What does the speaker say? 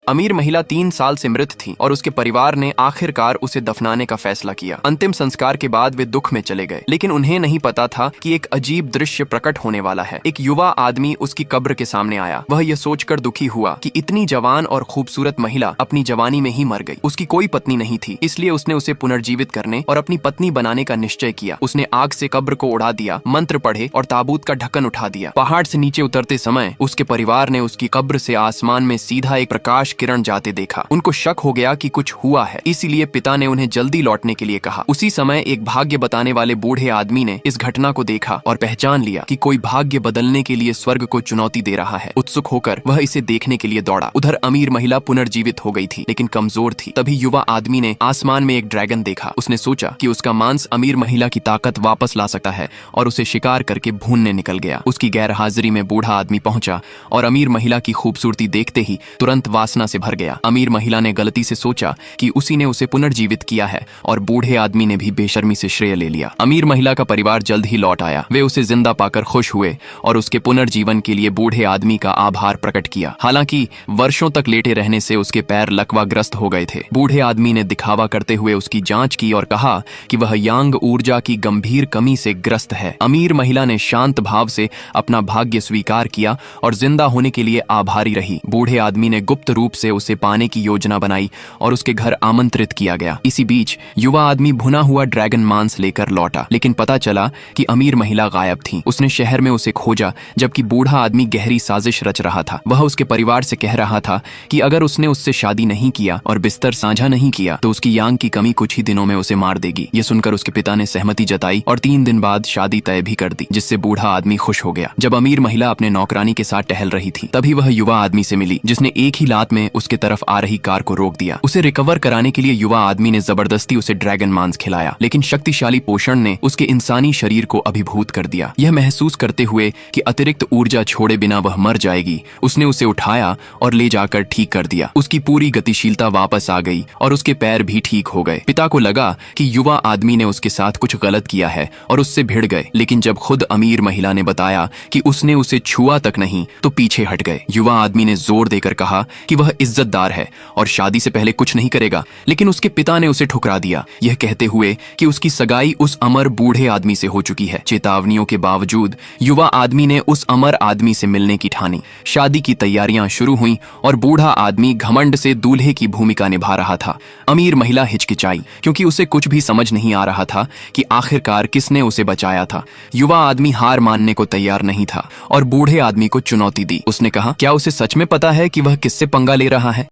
अमीर महिला 3 साल से मृत थी और उसके परिवार ने आखिरकार उसे दफनाने का फैसला किया। अंतिम संस्कार के बाद वे दुख में चले गए, लेकिन उन्हें नहीं पता था कि एक अजीब दृश्य प्रकट होने वाला है। एक युवा आदमी उसकी कब्र के सामने आया। वह यह सोचकर दुखी हुआ कि इतनी जवान और खूबसूरत महिला अपनी जवानी में ही मर गई। उसकी कोई पत्नी नहीं थी, इसलिए उसने उसे पुनर्जीवित करने और अपनी पत्नी बनाने का निश्चय किया। उसने आग से कब्र को उड़ा दिया, मंत्र पढ़े और ताबूत का ढक्कन उठा दिया। पहाड़ से नीचे उतरते समय उसके परिवार ने उसकी कब्र से आसमान में सीधा एक प्रकाश किरण जाते देखा। उनको शक हो गया कि कुछ हुआ है, इसीलिए पिता ने उन्हें जल्दी लौटने के लिए कहा। उसी समय एक भाग्य बताने वाले बूढ़े आदमी ने इस घटना को देखा और पहचान लिया कि कोई भाग्य बदलने के लिए स्वर्ग को चुनौती दे रहा है। उत्सुक होकर वह इसे देखने के लिए दौड़ा। उधर अमीर महिला पुनर्जीवित हो गई थी, लेकिन कमजोर थी। तभी युवा आदमी ने आसमान में एक ड्रैगन देखा। उसने सोचा कि उसका मांस अमीर महिला की ताकत वापस ला सकता है और उसे शिकार करके भूनने निकल गया। उसकी गैर हाजिरी में बूढ़ा आदमी पहुंचा और अमीर महिला की खूबसूरती देखते ही तुरंत वासना से भर गया। अमीर महिला ने गलती से सोचा कि उसी ने उसे पुनर्जीवित किया है और बूढ़े आदमी ने भी बेशर्मी से श्रेय ले लिया। अमीर महिला का परिवार जल्द ही लौट आया। वे उसे जिंदा पाकर खुश हुए और उसके पुनर्जीवन के लिए बूढ़े आदमी का आभार प्रकट किया। हालांकि वर्षों तक लेटे रहने से उसके पैर लकवाग्रस्त हो गए थे। बूढ़े आदमी ने दिखावा करते हुए उसकी जांच की और कहा कि वह यांग ऊर्जा की गंभीर कमी से ग्रस्त है। अमीर महिला ने शांत भाव से अपना भाग्य स्वीकार किया और जिंदा होने के लिए आभारी रही। बूढ़े आदमी ने गुप्त रूप से उसे पाने की योजना बनाई और उसके घर आमंत्रित किया गया। इसी बीच युवा आदमी भुना हुआ ड्रैगन मांस लेकर लौटा, लेकिन पता चला कि अमीर महिला गायब थी। उसने शहर में उसे खोजा, जबकि बूढ़ा आदमी गहरी साजिश रच रहा था। वह उसके परिवार से कह रहा था कि अगर उसने उससे शादी नहीं किया और बिस्तर साझा नहीं किया तो उसकी यांग की कमी कुछ ही दिनों में उसे मार देगी। ये सुनकर उसके पिता ने सहमति जताई और 3 दिन बाद शादी तय भी कर दी, जिससे बूढ़ा आदमी खुश हो गया। जब अमीर महिला अपने नौकरानी के साथ टहल रही थी, तभी वह युवा आदमी से मिली, जिसने एक ही लात में उसके तरफ आ रही कार को रोक दिया। उसे रिकवर कराने के लिए युवा आदमी ने जबरदस्ती उसे ड्रैगन मांस खिलाया, लेकिन शक्तिशाली पोषण ने उसके इंसानी शरीर को अभिभूत कर दिया। यह महसूस करते हुए कि अतिरिक्त ऊर्जा छोड़े बिना वह मर जाएगी, उसने उसे उठाया और ले जाकर ठीक कर दिया। उसकी पूरी गतिशीलता वापस आ गई और उसके पैर भी ठीक हो गए। पिता को लगा कि युवा आदमी ने उसके साथ कुछ गलत किया है और उससे भिड़ गए, लेकिन जब खुद अमीर महिला ने बताया कि उसने उसे छुआ तक नहीं तो पीछे हट गए। युवा आदमी ने जोर देकर कहा कि वह इज्जतदार है और शादी से पहले कुछ नहीं करेगा, लेकिन उसके पिता ने उसे ठुकरा दिया, यह कहते हुए कि उसकी सगाई उस अमर बूढ़े आदमी से हो चुकी है। चेतावनियों के बावजूद युवा आदमी ने उस अमर आदमी से मिलने की ठानी। शादी की तैयारियां शुरू हुई और बूढ़ा आदमी घमंड से दूल्हे की भूमिका निभा रहा था। अमीर महिला हिचकिचाई, क्योंकि उसे कुछ भी समझ नहीं आ रहा था कि आखिरकार किसने उसे बचाया था। युवा आदमी हार मानने को तैयार नहीं था और बूढ़े आदमी को चुनौती दी। उसने कहा, क्या उसे सच में पता है कि वह किससे पंगा ले रहा है?